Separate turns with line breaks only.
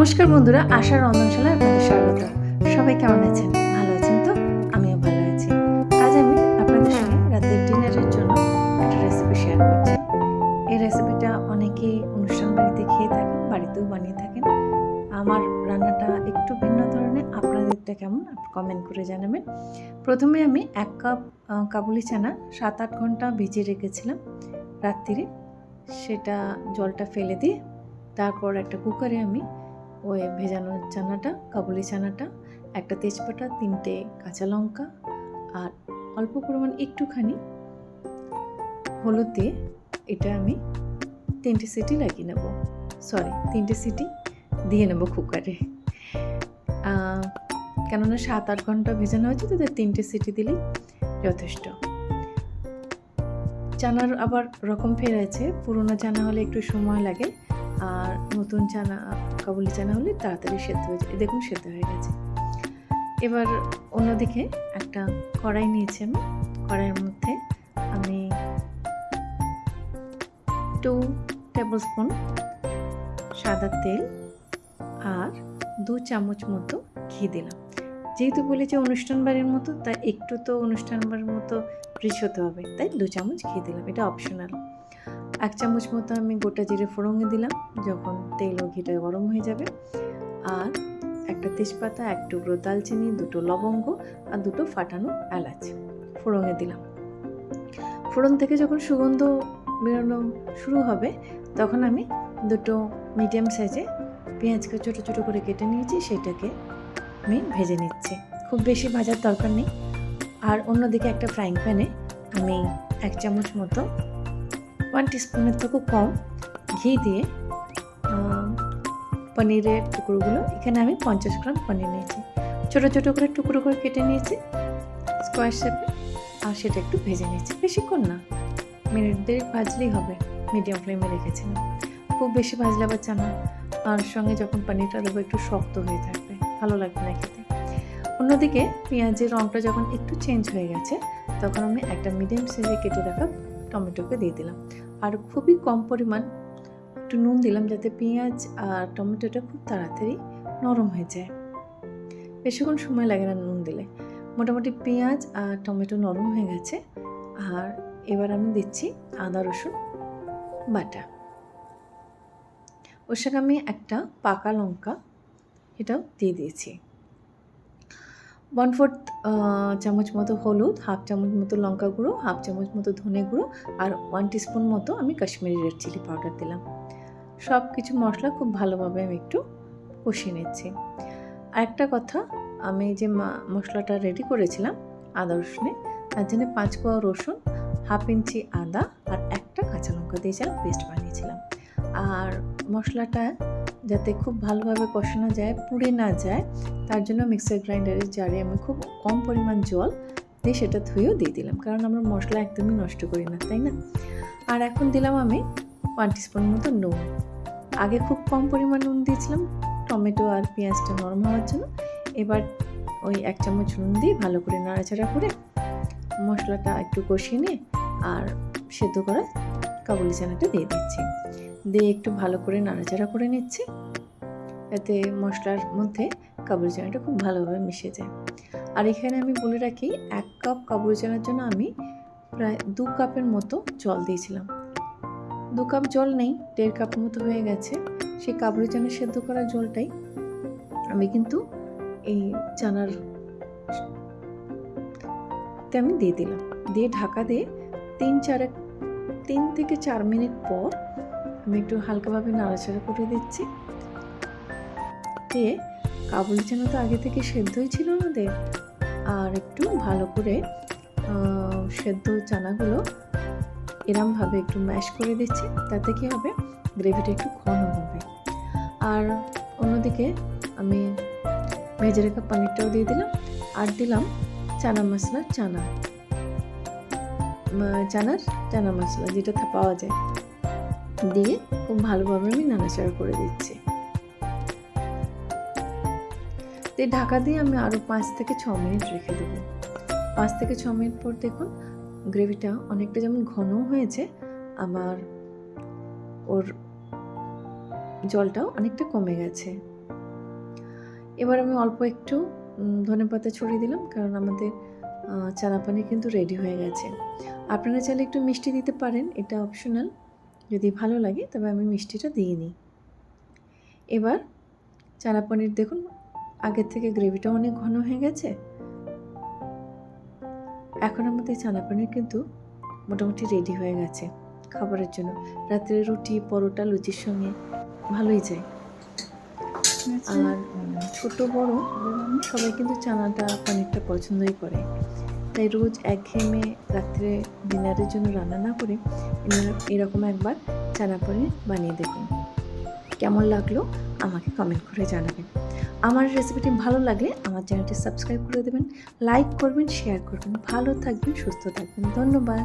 নমস্কার বন্ধুরা, আশা রন্ধনশালায় আপনাদের স্বাগত। সবাই কেমন আছেন? ভালো আছেন তো? আমিও ভালো আছি। আজ আমি আপনাদের সঙ্গে রাতের ডিনারের জন্য একটা রেসিপি শেয়ার করছি। এই রেসিপিটা অনেকেই অনুষ্ঠান বাড়িতে খেয়ে থাকেন, বাড়িতেও বানিয়ে থাকেন। আমার রান্নাটা একটু ভিন্ন ধরনের, আপনাদেরটা কেমন কমেন্ট করে জানাবেন। প্রথমে আমি 1 কাপ কাবুলি চানা 7-8 ঘন্টা ভিজিয়ে রেখেছিলাম রাত্রিরে। সেটা জলটা ফেলে দিয়ে তারপর একটা কুকারে আমি ওই ভেজানো চানাটা, কাবুলি চানাটা, একটা তেজপাতা, 3টে কাঁচা লঙ্কা আর অল্প পরিমাণ একটুখানি হলুদ দিয়ে এটা আমি 3টে সিটি লাগিয়ে নেব। 3টে সিটি দিয়ে নেব কুকারে। কেননা 7-8 ঘন্টা ভেজানো হয়েছে, তো 3টে সিটি দিলেই যথেষ্ট। চানার আবার রকম ফের আছে, পুরোনো চানা হলে একটু সময় লাগে, আর নতুন চানা, কাবুলি চানা হলে তাড়াতাড়ি সেদ্ধ হয়ে যায়। দেখুন সেদ্ধ হয়ে গেছে। এবার অন্যদিকে একটা কড়াই নিয়েছি আমি। কড়াইয়ের মধ্যে আমি 2 টেবিল স্পুন সাদা তেল আর 2 চামচ মতো ঘি দিলাম। যেহেতু বলেছি অনুষ্ঠান বাড়ির মতো, তাই একটু তো অনুষ্ঠান বাড়ির মতো রিচ হতে হবে, তাই 2 চামচ ঘি দিলাম। এটা অপশনাল। 1 চামচ মতো আমি গোটা জিরে ফোড়নে দিলাম যখন তেল ও ঘিটা গরম হয়ে যাবে, আর একটা তেজপাতা, 1 টুকরো দালচিনি, 2টো লবঙ্গ আর 2টো ফাটানো এলাচ ফোড়নে দিলাম। ফোড়ন থেকে যখন সুগন্ধ বেরোনো শুরু হবে, তখন আমি 2টো মিডিয়াম সাইজে পেঁয়াজকে ছোটো ছোটো করে কেটে নিয়েছি, সেটাকে আমি ভেজে নিচ্ছি। খুব বেশি ভাজার দরকার নেই। আর অন্যদিকে একটা ফ্রাইং প্যানে আমি 1 চামচ মতো, 1 টিস্পুনের থেকেও কম ঘি দিয়ে পনিরের টুকরোগুলো, এখানে আমি 50 গ্রাম পনির নিয়েছি, ছোটো ছোটো করে টুকরো করে কেটে নিয়েছি স্কোয়ার শেপে, আর সেটা একটু ভেজে নিয়েছি। বেশিক্ষণ না, মিনিট 1.5 ভাজলেই হবে। মিডিয়াম ফ্লেমে রেখেছিলাম। খুব বেশি ভাজলে আবার চানা আর সঙ্গে যখন পনিরটা দেবো একটু শক্ত হয়ে থাকবে, ভালো লাগবে না খেতে। অন্যদিকে পেঁয়াজের রঙটা যখন একটু চেঞ্জ হয়ে গেছে, তখন আমি একটা মিডিয়াম সাইজে কেটে রাখা টমেটোকে দিয়ে দিলাম, আর খুবই কম পরিমাণ একটু নুন দিলাম, যাতে পেঁয়াজ আর টমেটোটা খুব তাড়াতাড়ি নরম হয়ে যায়। বেশিক্ষণ সময় লাগে না নুন দিলে। মোটামুটি পেঁয়াজ আর টমেটো নরম হয়ে গেছে, আর এবার আমি দিচ্ছি আদা রসুন বাটা। ওর সঙ্গে আমি একটা পাকা লঙ্কা এটাও দিয়ে দিয়েছি। 1/4 চামচ মতো হলুদ, 1/2 চামচ মতো লঙ্কা গুঁড়ো, 1/2 চামচ মতো ধনে গুঁড়ো আর 1 টিস্পুন মতো আমি কাশ্মীরি রেড চিলি পাউডার দিলাম। সব কিছু মশলা খুব ভালোভাবে আমি একটু কষিয়ে নিচ্ছি। আর একটা কথা, আমি যে মশলাটা রেডি করেছিলাম আদা রসুনে, তার জন্য 5 কোয়া রসুন, 1/2 ইঞ্চি আদা আর একটা কাঁচা লঙ্কা দিয়ে যা পেস্ট বানিয়েছিলাম। আর মশলাটা যাতে খুব ভালোভাবে কষানো যায়, পুড়ে না যায়, তার জন্য মিক্সার গ্রাইন্ডারের জারে আমি খুব কম পরিমাণ জল দিয়ে সেটা ধুয়েও দিয়ে দিলাম, কারণ আমরা মশলা একদমই নষ্ট করি না, তাই না? আর এখন দিলাম আমি 1 টিস্পুন মতো নুন। আগে খুব কম পরিমাণ নুন দিয়েছিলাম টমেটো আর পেঁয়াজটা নরম হওয়ার জন্য। এবার ওই 1 চামচ নুন দিয়ে ভালো করে নাড়াচাড়া করে মশলাটা একটু কষিয়ে নিয়ে আর সেদ্ধ করা কাবুলি চানাটা দিয়ে দিচ্ছি, দিয়ে একটু ভালো করে নাড়াচাড়া করে নিচ্ছি, যাতে মশলার মধ্যে কাবুলি চানাটা খুব ভালোভাবে মিশে যায়। আর এখানে আমি বলে রাখি, 1 কাপ কাবুলি চানার জন্য আমি প্রায় 2 কাপের মতো জল দিয়েছিলাম। 2 কাপ জল নেই, 1.5 কাপের মতো হয়ে গেছে। সেই কাবুলি চানা সেদ্ধ করা জলটাই আমি কিন্তু এই চানার আমি দিয়ে দিলাম, দিয়ে ঢাকা দিয়ে 3 থেকে 4 মিনিট পর আমি একটু হালকাভাবে নাড়াচাড়া করে দিচ্ছি। দিয়ে কাবুলি চানা তো আগে থেকে সেদ্ধই ছিল আমাদের, আর একটু ভালো করে সেদ্ধ চানাগুলো এরমভাবে একটু ম্যাশ করে দিচ্ছি, তাতে কি হবে, গ্রেভিটা একটু ঘন হবে। আর অন্যদিকে আমি ভেজে রাখা পনিরটাও দিয়ে দিলাম, আর দিলাম চানা মশলা, চানা মশলা যেটা পাওয়া যায়, দিয়ে খুব ভালোভাবে আমি নাড়াচাড়া করে দিচ্ছি। দিয়ে ঢাকা দিয়ে আমি আরও 5 থেকে 6 মিনিট রেখে দেবো। 5 থেকে 6 মিনিট পর দেখুন গ্রেভিটা অনেকটা যেমন ঘন হয়েছে, আবার ওর জলটাও অনেকটা কমে গেছে। এবার আমি অল্প একটু ধনেপাতা ছড়িয়ে দিলাম, কারণ আমাদের চানা পানি কিন্তু রেডি হয়ে গেছে। আপনারা চাইলে একটু মিষ্টি দিতে পারেন, এটা অপশনাল। যদি ভালো লাগে তবে আমি মিষ্টিটা দিয়ে নিই। এবার চানা পনির দেখুন আগের থেকে গ্রেভিটা অনেক ঘন হয়ে গেছে। এখন আমাদের চানা পনির কিন্তু মোটামুটি রেডি হয়ে গেছে খাবারের জন্য। রাত্রে রুটি, পরোটা, লুচির সঙ্গে ভালোই যায়। আর ছোট বড় সবাই কিন্তু চানাটা পনিরটা পছন্দই করে। তাই রোজ একঘেয়েমে রাত্রে ডিনারের জন্য রান্না না করে এরকম একবার চানা পনির বানিয়ে দেখুন। কেমন লাগলো আমাকে কমেন্ট করে জানাবেন। আমার রেসিপিটি ভালো লাগলে আমার চ্যানেলটি সাবস্ক্রাইব করে দেবেন, লাইক করবেন, শেয়ার করবেন। ভালো থাকবেন, সুস্থ থাকবেন। ধন্যবাদ।